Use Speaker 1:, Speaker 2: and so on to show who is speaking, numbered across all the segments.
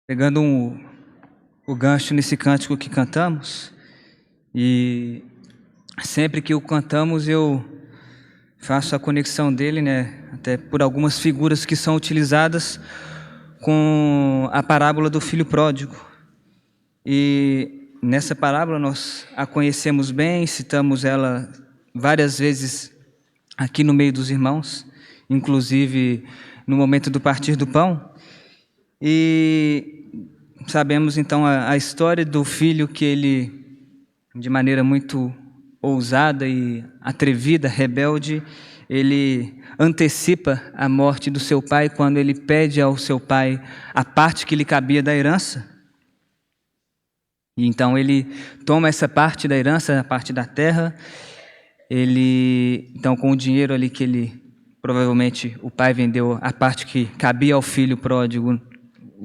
Speaker 1: Pegando o gancho nesse cântico que cantamos, e sempre que o cantamos eu faço a conexão dele, né, até por algumas figuras que são utilizadas com a parábola do filho pródigo. E nessa parábola nós a conhecemos bem, citamos ela várias vezes aqui no meio dos irmãos, inclusive no momento do partir do pão. E sabemos então a história do filho que ele, de maneira muito ousada e atrevida, rebelde, ele antecipa a morte do seu pai quando ele pede ao seu pai a parte que lhe cabia da herança. E então ele toma essa parte da herança, a parte da terra. Ele, então, com o dinheiro ali que ele, provavelmente o pai vendeu a parte que cabia ao filho pródigo.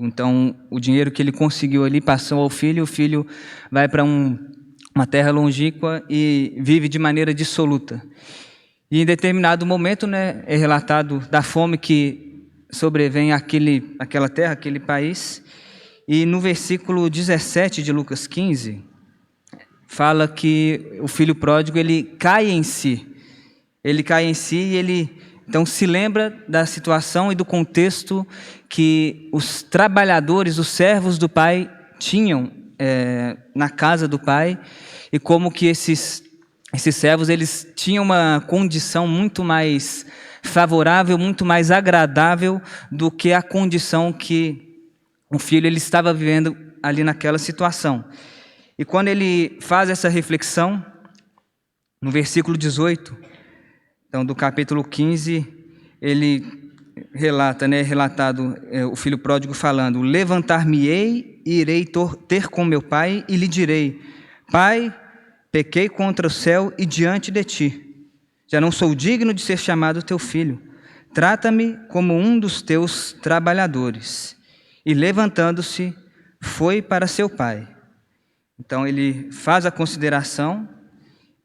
Speaker 1: Então, o dinheiro que ele conseguiu ali passou ao filho, o filho vai para uma terra longínqua e vive de maneira dissoluta. E em determinado momento, né, é relatado da fome que sobrevém àquela terra, aquele país. E no versículo 17 de Lucas 15, fala que o filho pródigo ele cai em si. Ele cai em si e ele então se lembra da situação e do contexto que os trabalhadores, os servos do pai tinham na casa do pai, e como que esses servos eles tinham uma condição muito mais favorável, muito mais agradável do que a condição que o filho ele estava vivendo ali naquela situação. E quando ele faz essa reflexão, no versículo 18, então, do capítulo 15, ele relata, né, relatado o filho pródigo falando: levantar-me-ei e irei ter com meu pai e lhe direi: Pai, pequei contra o céu e diante de ti. Já não sou digno de ser chamado teu filho. Trata-me como um dos teus trabalhadores. E levantando-se, foi para seu pai. Então ele faz a consideração,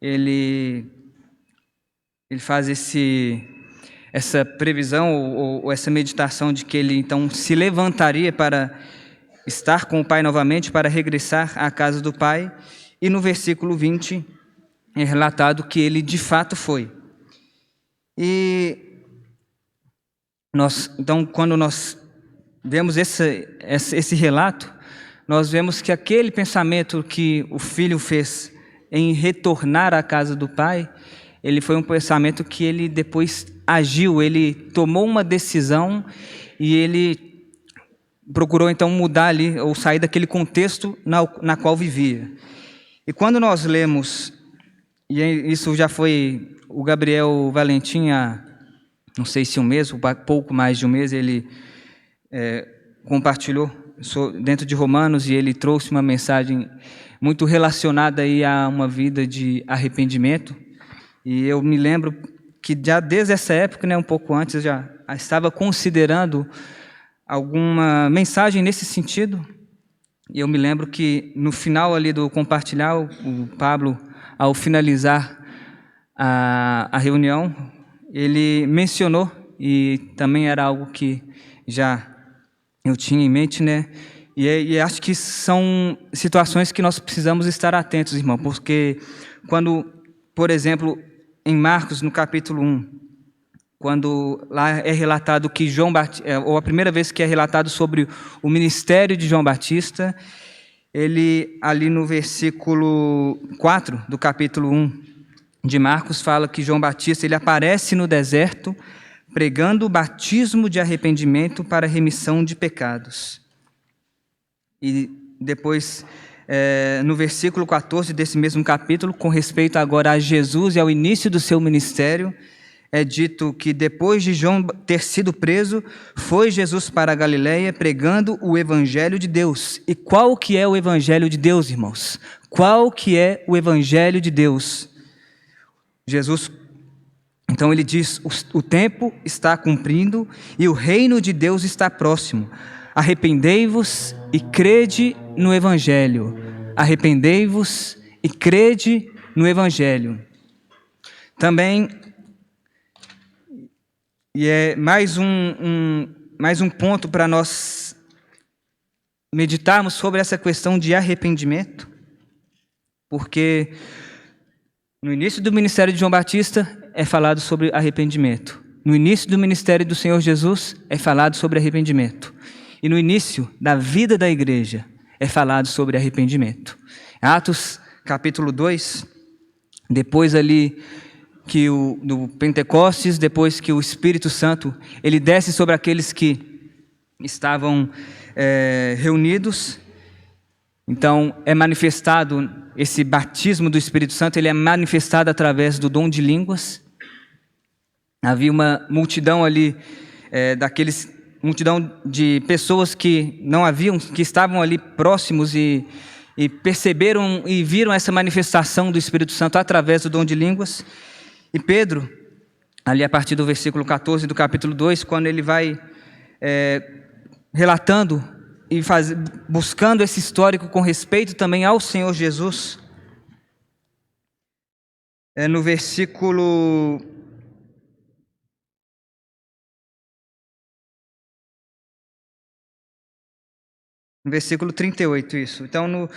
Speaker 1: ele faz essa previsão ou essa meditação de que ele então se levantaria para estar com o pai novamente, para regressar à casa do pai. E no versículo 20 é relatado que ele de fato foi. E então, quando nós vemos esse relato, nós vemos que aquele pensamento que o filho fez em retornar à casa do pai, ele foi um pensamento que ele depois agiu, ele tomou uma decisão e ele procurou então mudar ali, ou sair daquele contexto na qual vivia. E quando nós lemos, e isso já foi o Gabriel Valentim, não sei se um mês, ou pouco mais de um mês, ele compartilhou dentro de Romanos, e ele trouxe uma mensagem muito relacionada aí a uma vida de arrependimento. E eu me lembro que já desde essa época, né, um pouco antes, eu já estava considerando alguma mensagem nesse sentido. E eu me lembro que no final ali do compartilhar, o Pablo, ao finalizar a reunião, ele mencionou, e também era algo que já eu tinha em mente, né? E acho que são situações que nós precisamos estar atentos, irmão, porque quando, por exemplo, em Marcos, no capítulo 1, quando lá é relatado que João Batista, ou a primeira vez que é relatado sobre o ministério de João Batista, ele, ali no versículo 4 do capítulo 1 de Marcos, fala que João Batista ele aparece no deserto, pregando o batismo de arrependimento para a remissão de pecados. E depois, no versículo 14 desse mesmo capítulo, com respeito agora a Jesus e ao início do seu ministério, é dito que depois de João ter sido preso, foi Jesus para a Galileia pregando o Evangelho de Deus. E qual que é o Evangelho de Deus, irmãos? Qual que é o Evangelho de Deus? Jesus, então ele diz: o tempo está cumprindo e o reino de Deus está próximo. Arrependei-vos e crede no Evangelho. Arrependei-vos e crede no Evangelho. Também, e é mais um ponto para nós meditarmos sobre essa questão de arrependimento, porque no início do ministério de João Batista é falado sobre arrependimento. No início do ministério do Senhor Jesus é falado sobre arrependimento. E no início da vida da igreja é falado sobre arrependimento. Atos capítulo 2, depois ali que do Pentecostes, depois que o Espírito Santo ele desce sobre aqueles que estavam reunidos, então é manifestado esse batismo do Espírito Santo, ele é manifestado através do dom de línguas. Havia uma multidão ali, multidão de pessoas que que estavam ali próximos e perceberam e viram essa manifestação do Espírito Santo através do dom de línguas. E Pedro, ali a partir do versículo 14 do capítulo 2, quando ele vai relatando e buscando esse histórico com respeito também ao Senhor Jesus, no versículo 38, isso. Então,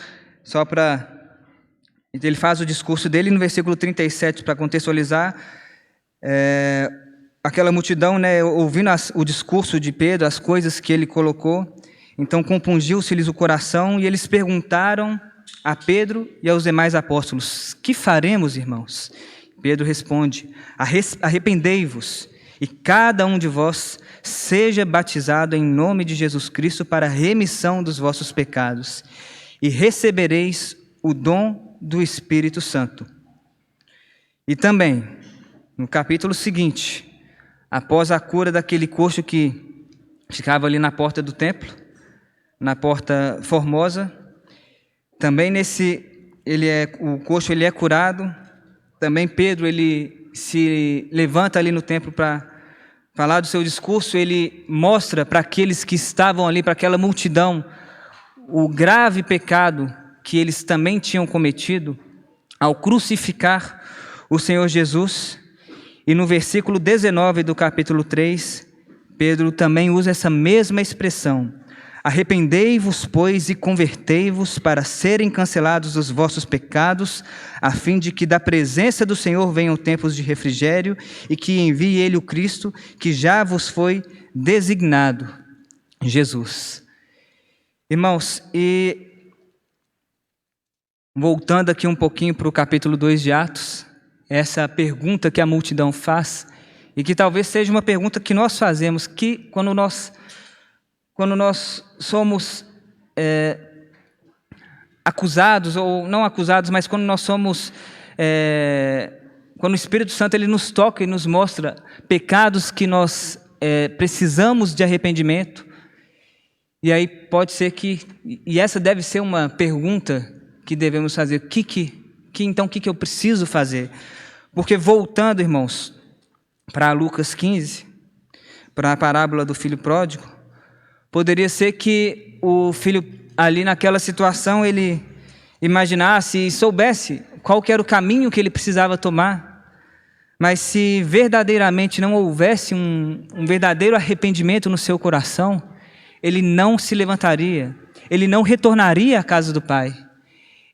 Speaker 1: ele faz o discurso dele no versículo 37, para contextualizar, aquela multidão, né, ouvindo o discurso de Pedro, as coisas que ele colocou, então compungiu-se-lhes o coração, e eles perguntaram a Pedro e aos demais apóstolos: que faremos, irmãos? Pedro responde: arrependei-vos, e cada um de vós seja batizado em nome de Jesus Cristo para a remissão dos vossos pecados, e recebereis o dom do Espírito Santo. E também, no capítulo seguinte, após a cura daquele coxo que ficava ali na porta do templo, na porta formosa, também o coxo ele é curado. Também Pedro ele se levanta ali no templo para falar do seu discurso. Ele mostra para aqueles que estavam ali, para aquela multidão, o grave pecado que eles também tinham cometido ao crucificar o Senhor Jesus. E no versículo 19 do capítulo 3, Pedro também usa essa mesma expressão: arrependei-vos, pois, e convertei-vos para serem cancelados os vossos pecados, a fim de que da presença do Senhor venham tempos de refrigério, e que envie Ele o Cristo, que já vos foi designado, Jesus. Irmãos, e voltando aqui um pouquinho para o capítulo 2 de Atos, essa pergunta que a multidão faz, e que talvez seja uma pergunta que nós fazemos, que quando nós somos acusados, ou não acusados, mas quando nós somos, quando o Espírito Santo ele nos toca e nos mostra pecados que nós precisamos de arrependimento, e aí pode ser e essa deve ser uma pergunta que devemos fazer: então o que eu preciso fazer? Porque voltando, irmãos, para Lucas 15, para a parábola do filho pródigo, poderia ser que o filho ali naquela situação ele imaginasse e soubesse qual que era o caminho que ele precisava tomar, mas se verdadeiramente não houvesse um verdadeiro arrependimento no seu coração, ele não se levantaria, ele não retornaria à casa do Pai.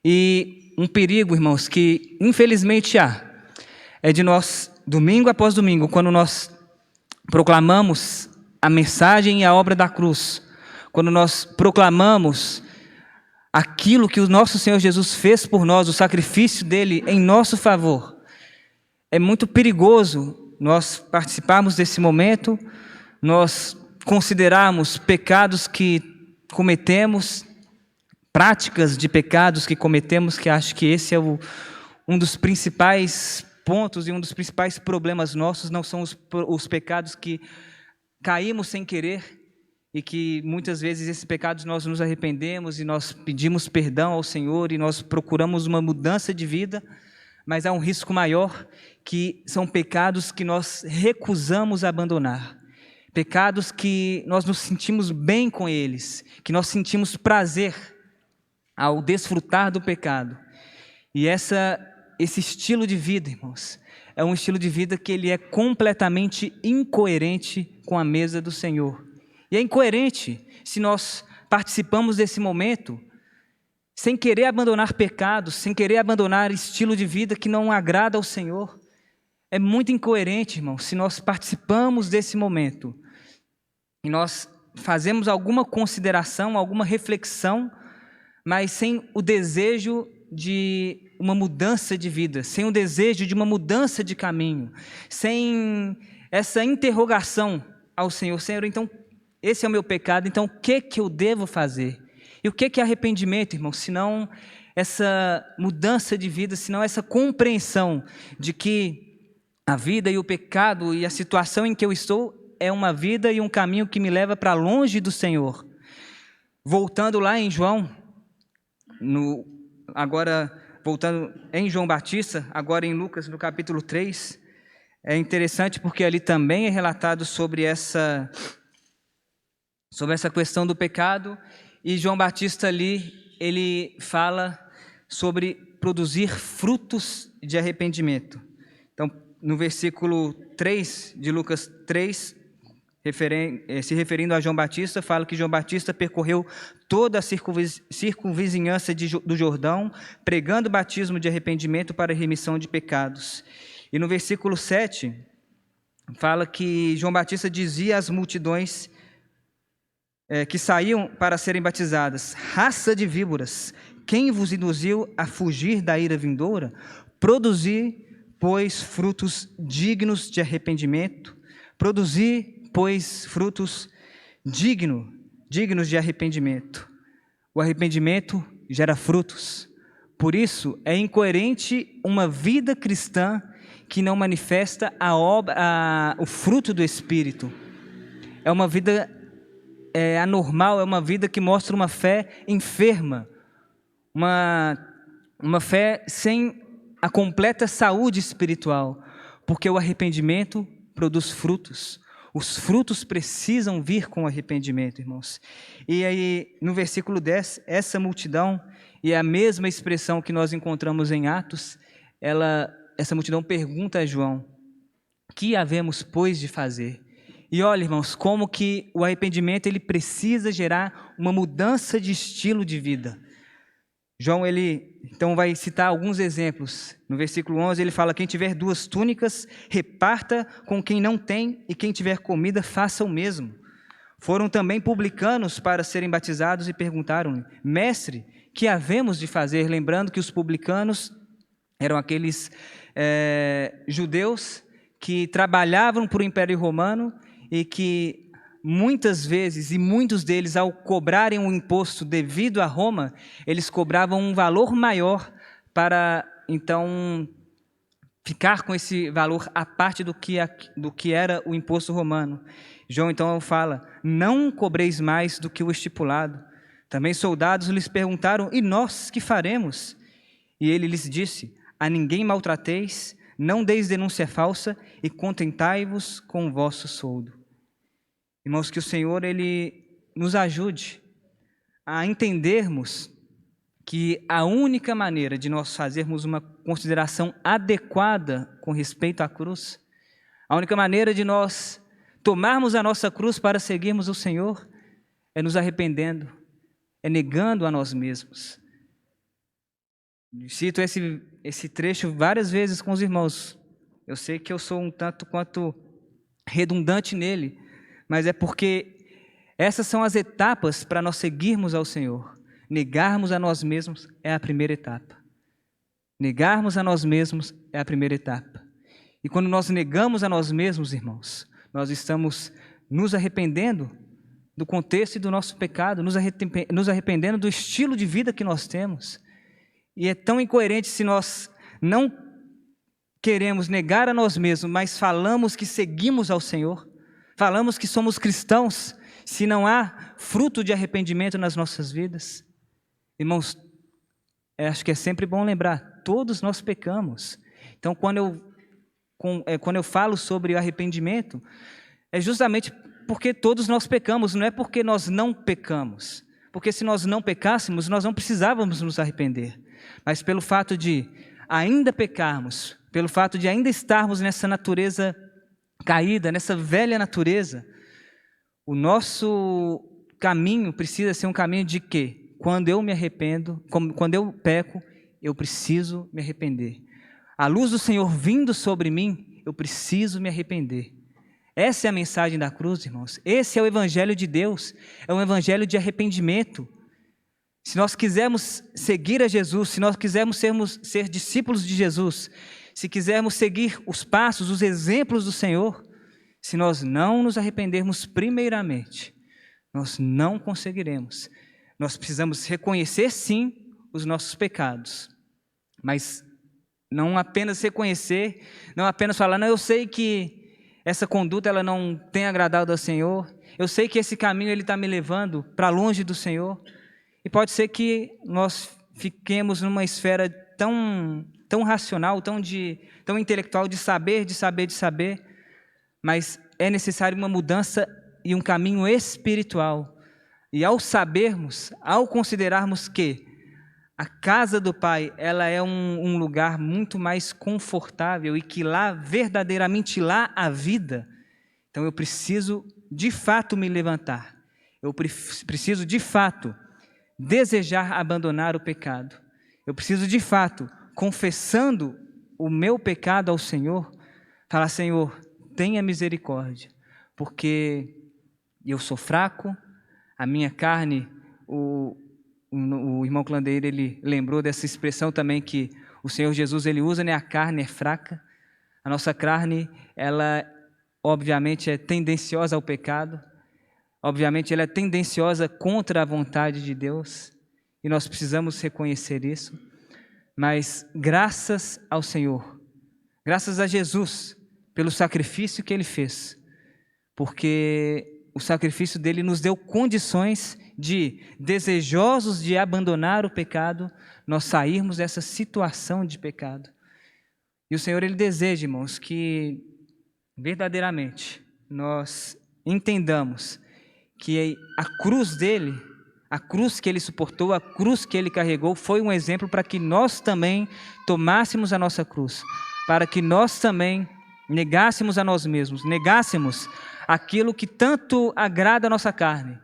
Speaker 1: E um perigo, irmãos, que infelizmente é de nós, domingo após domingo, quando nós proclamamos a mensagem e a obra da cruz, quando nós proclamamos aquilo que o nosso Senhor Jesus fez por nós, o sacrifício dele em nosso favor, é muito perigoso nós participarmos desse momento, nós considerarmos pecados que cometemos, práticas de pecados que cometemos, que acho que esse é um dos principais pontos e um dos principais problemas nossos. Não são os pecados que caímos sem querer, e que muitas vezes esses pecados nós nos arrependemos e nós pedimos perdão ao Senhor e nós procuramos uma mudança de vida, mas há um risco maior, que são pecados que nós recusamos abandonar, pecados que nós nos sentimos bem com eles, que nós sentimos prazer ao desfrutar do pecado. E esse estilo de vida, irmãos, é um estilo de vida que ele é completamente incoerente com a mesa do Senhor. E é incoerente se nós participamos desse momento sem querer abandonar pecados, sem querer abandonar estilo de vida que não agrada ao Senhor. É muito incoerente, irmão, se nós participamos desse momento e nós fazemos alguma consideração, alguma reflexão, mas sem o desejo de uma mudança de vida, sem o desejo de uma mudança de caminho, sem essa interrogação ao Senhor. Senhor, então, esse é o meu pecado, então o que eu devo fazer? E o que é arrependimento, irmão? Senão essa mudança de vida, senão essa compreensão de que a vida e o pecado e a situação em que eu estou é uma vida e um caminho que me leva para longe do Senhor. Voltando lá em João, voltando em João Batista, agora em Lucas, no capítulo 3, é interessante porque ali também é relatado sobre essa questão do pecado, e João Batista ali, ele fala sobre produzir frutos de arrependimento. Então, no versículo 3 de Lucas 3, se referindo a João Batista, fala que João Batista percorreu toda a circunvizinhança do Jordão, pregando o batismo de arrependimento para a remissão de pecados. E no versículo 7, fala que João Batista dizia às multidões que saíam para serem batizadas: raça de víboras, quem vos induziu a fugir da ira vindoura? Produzi, pois, frutos dignos de arrependimento. Produzi, pois, frutos dignos de arrependimento. O arrependimento gera frutos. Por isso, é incoerente uma vida cristã que não manifesta o fruto do Espírito. É uma vida anormal, é uma vida que mostra uma fé enferma, uma fé sem a completa saúde espiritual, porque o arrependimento produz frutos. Os frutos precisam vir com arrependimento, irmãos. E aí, no versículo 10, essa multidão, e é a mesma expressão que nós encontramos em Atos, essa multidão pergunta a João: que havemos, pois, de fazer? E olha, irmãos, como que o arrependimento ele precisa gerar uma mudança de estilo de vida. João, então vai citar alguns exemplos. No versículo 11 ele fala: quem tiver 2 túnicas, reparta com quem não tem, e quem tiver comida, faça o mesmo. Foram também publicanos para serem batizados e perguntaram-lhe: mestre, que havemos de fazer? Lembrando que os publicanos eram aqueles judeus que trabalhavam para o Império Romano e que muitas vezes, e muitos deles, ao cobrarem um imposto devido a Roma, eles cobravam um valor maior para, então, ficar com esse valor à parte do que era o imposto romano. João, então, fala: não cobreis mais do que o estipulado. Também soldados lhes perguntaram: e nós que faremos? E ele lhes disse: a ninguém maltrateis, não deis denúncia falsa e contentai-vos com o vosso soldo. Irmãos, que o Senhor ele nos ajude a entendermos que a única maneira de nós fazermos uma consideração adequada com respeito à cruz, a única maneira de nós tomarmos a nossa cruz para seguirmos o Senhor, é nos arrependendo, é negando a nós mesmos. Cito esse trecho várias vezes com os irmãos. Eu sei que eu sou um tanto quanto redundante nele, mas é porque essas são as etapas para nós seguirmos ao Senhor. Negarmos a nós mesmos é a primeira etapa. Negarmos a nós mesmos é a primeira etapa. E quando nós negamos a nós mesmos, irmãos, nós estamos nos arrependendo do contexto e do nosso pecado, nos arrependendo do estilo de vida que nós temos. E é tão incoerente se nós não queremos negar a nós mesmos, mas falamos que seguimos ao Senhor, falamos que somos cristãos, se não há fruto de arrependimento nas nossas vidas. Irmãos, acho que é sempre bom lembrar, todos nós pecamos. Então, quando eu falo sobre o arrependimento, é justamente porque todos nós pecamos, não é porque nós não pecamos. Porque se nós não pecássemos, nós não precisávamos nos arrepender. Mas pelo fato de ainda pecarmos, pelo fato de ainda estarmos nessa natureza caída, nessa velha natureza, o nosso caminho precisa ser um caminho de quê? Quando eu me arrependo, quando eu peco, eu preciso me arrepender. A luz do Senhor vindo sobre mim, eu preciso me arrepender. Essa é a mensagem da cruz, irmãos. Esse é o evangelho de Deus, é um evangelho de arrependimento. Se nós quisermos seguir a Jesus, se nós quisermos ser discípulos de Jesus, se quisermos seguir os passos, os exemplos do Senhor, se nós não nos arrependermos primeiramente, nós não conseguiremos. Nós precisamos reconhecer, sim, os nossos pecados, mas não apenas reconhecer, não apenas falar, não, eu sei que essa conduta ela não tem agradado ao Senhor, eu sei que esse caminho ele está me levando para longe do Senhor, e pode ser que nós fiquemos numa esfera tão racional, tão intelectual, de saber, mas é necessário uma mudança e um caminho espiritual. E ao sabermos, ao considerarmos que a casa do Pai, ela é um lugar muito mais confortável e que lá, verdadeiramente lá, há vida. Então eu preciso de fato me levantar. Eu preciso de fato desejar abandonar o pecado. Eu preciso de fato, confessando o meu pecado ao Senhor, falar, Senhor, tenha misericórdia, porque eu sou fraco, a minha carne, o irmão Clandeiro, ele lembrou dessa expressão também que o Senhor Jesus ele usa, né? A carne é fraca, a nossa carne, ela obviamente é tendenciosa ao pecado, obviamente ela é tendenciosa contra a vontade de Deus, e nós precisamos reconhecer isso, mas graças ao Senhor, graças a Jesus, pelo sacrifício que Ele fez, porque o sacrifício dele nos deu condições de, desejosos de abandonar o pecado, nós sairmos dessa situação de pecado. E o Senhor, Ele deseja, irmãos, que verdadeiramente nós entendamos que a cruz dele, a cruz que Ele suportou, a cruz que Ele carregou, foi um exemplo para que nós também tomássemos a nossa cruz, para que nós também negássemos a nós mesmos, negássemos aquilo que tanto agrada a nossa carne.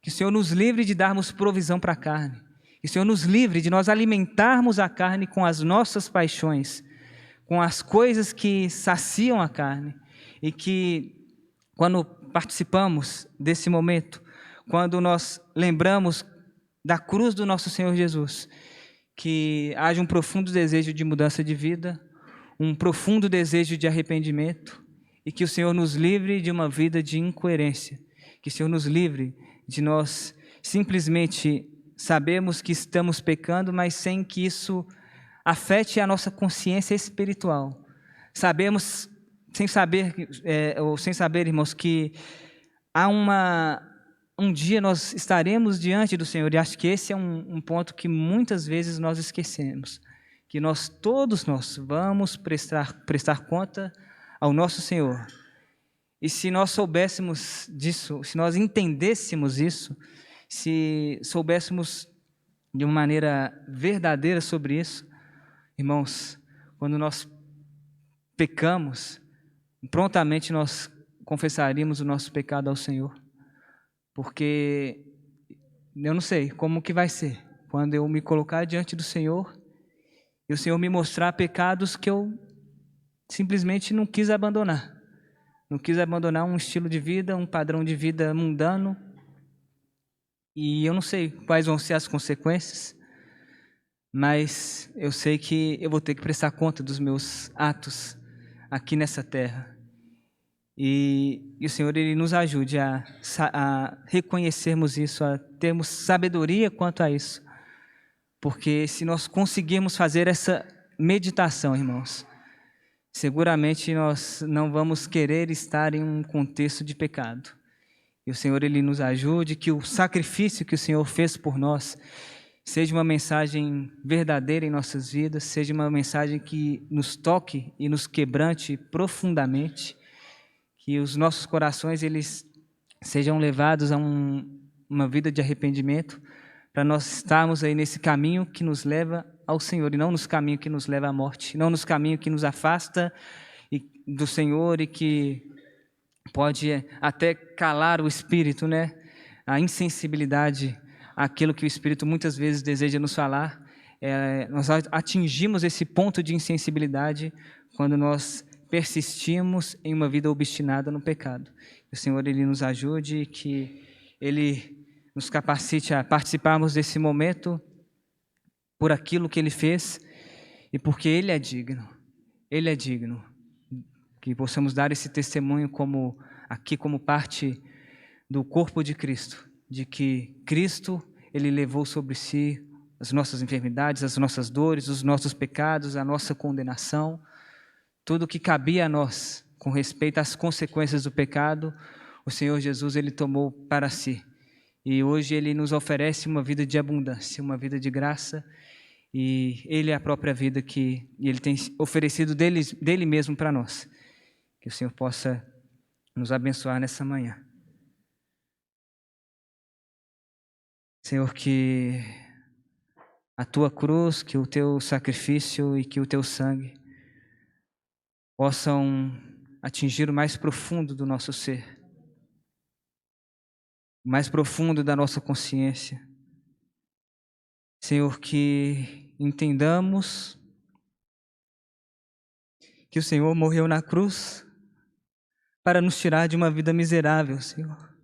Speaker 1: Que o Senhor nos livre de darmos provisão para a carne. Que o Senhor nos livre de nós alimentarmos a carne com as nossas paixões, com as coisas que saciam a carne. E que quando participamos desse momento, quando nós lembramos da cruz do nosso Senhor Jesus, que haja um profundo desejo de mudança de vida, um profundo desejo de arrependimento, e que o Senhor nos livre de uma vida de incoerência, que o Senhor nos livre de nós simplesmente sabermos que estamos pecando, mas sem que isso afete a nossa consciência espiritual. Sabemos, sem saber, irmãos, que há um dia nós estaremos diante do Senhor, e acho que esse é um ponto que muitas vezes nós esquecemos, que todos nós vamos prestar conta ao nosso Senhor. E se nós soubéssemos disso, se nós entendêssemos isso, se soubéssemos de uma maneira verdadeira sobre isso, irmãos, quando nós pecamos, prontamente nós confessaríamos o nosso pecado ao Senhor, porque eu não sei como que vai ser quando eu me colocar diante do Senhor e o Senhor me mostrar pecados que eu simplesmente não quis abandonar. Não quis abandonar um estilo de vida, um padrão de vida mundano. E eu não sei quais vão ser as consequências, mas eu sei que eu vou ter que prestar conta dos meus atos aqui nessa terra. E o Senhor, Ele nos ajude a reconhecermos isso, a termos sabedoria quanto a isso. Porque se nós conseguirmos fazer essa meditação, irmãos, seguramente nós não vamos querer estar em um contexto de pecado. E o Senhor, Ele nos ajude, que o sacrifício que o Senhor fez por nós seja uma mensagem verdadeira em nossas vidas, seja uma mensagem que nos toque e nos quebrante profundamente, que os nossos corações eles sejam levados a uma vida de arrependimento, para nós estarmos aí nesse caminho que nos leva ao Senhor, e não nos caminhos que nos leva à morte, não nos caminhos que nos afasta do Senhor e que pode até calar o espírito, né? a insensibilidade àquilo que o Espírito muitas vezes deseja nos falar. Nós atingimos esse ponto de insensibilidade quando nós persistimos em uma vida obstinada no pecado. Que o Senhor Ele nos ajude, que Ele nos capacite a participarmos desse momento por aquilo que Ele fez e porque Ele é digno. Ele é digno. Que possamos dar esse testemunho aqui como parte do corpo de Cristo, de que Cristo Ele levou sobre si as nossas enfermidades, as nossas dores, os nossos pecados, a nossa condenação, tudo que cabia a nós com respeito às consequências do pecado, o Senhor Jesus Ele tomou para si. E hoje Ele nos oferece uma vida de abundância, uma vida de graça, e Ele é a própria vida que Ele tem oferecido dele mesmo para nós. Que o Senhor possa nos abençoar nessa manhã. Senhor, que a Tua cruz, que o Teu sacrifício e que o Teu sangue possam atingir o mais profundo do nosso ser, o mais profundo da nossa consciência. Senhor, que entendamos que o Senhor morreu na cruz para nos tirar de uma vida miserável, Senhor.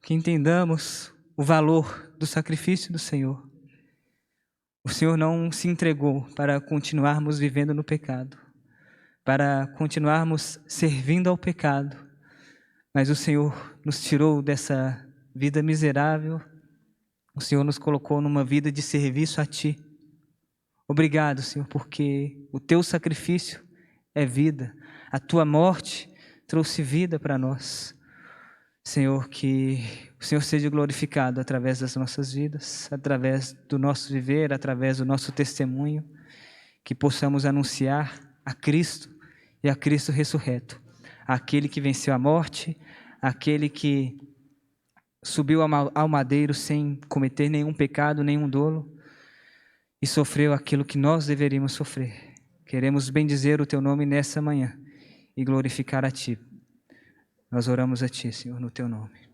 Speaker 1: Que entendamos o valor do sacrifício do Senhor. O Senhor não se entregou para continuarmos vivendo no pecado, para continuarmos servindo ao pecado, mas o Senhor nos tirou dessa vida miserável, o Senhor nos colocou numa vida de serviço a Ti. Obrigado, Senhor, porque o Teu sacrifício é vida, a Tua morte trouxe vida para nós. Senhor, que o Senhor seja glorificado através das nossas vidas, através do nosso viver, através do nosso testemunho, que possamos anunciar a Cristo e a Cristo ressurreto, aquele que venceu a morte, aquele que subiu ao madeiro sem cometer nenhum pecado, nenhum dolo, e sofreu aquilo que nós deveríamos sofrer. Queremos bendizer o Teu nome nessa manhã e glorificar a Ti. Nós oramos a Ti, Senhor, no Teu nome.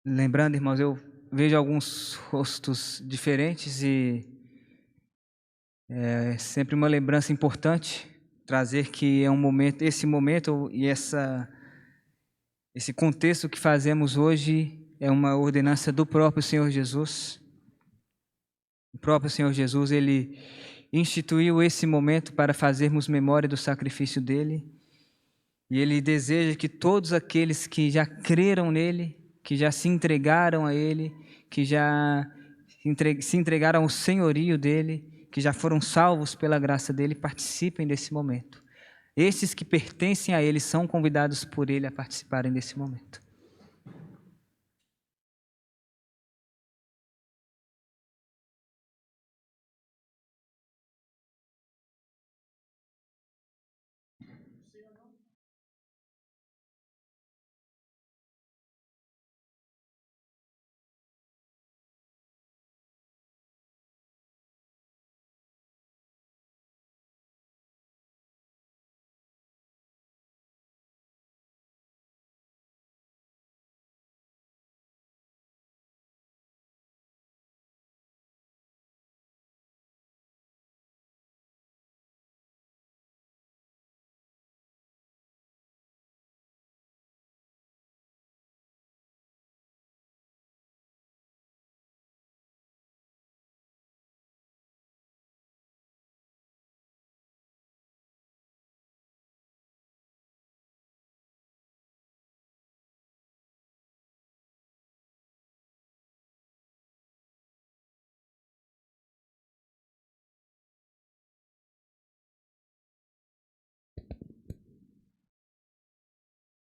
Speaker 1: Lembrando, irmãos, eu vejo alguns rostos diferentes e é sempre uma lembrança importante trazer que é esse momento e esse contexto que fazemos hoje é uma ordenança do próprio Senhor Jesus. O próprio Senhor Jesus, Ele instituiu esse momento para fazermos memória do sacrifício dEle. E Ele deseja que todos aqueles que já creram nele, que já se entregaram a Ele, que já se entregaram ao senhorio dEle, que já foram salvos pela graça dEle, participem desse momento. Esses que pertencem a Ele são convidados por Ele a participarem desse momento.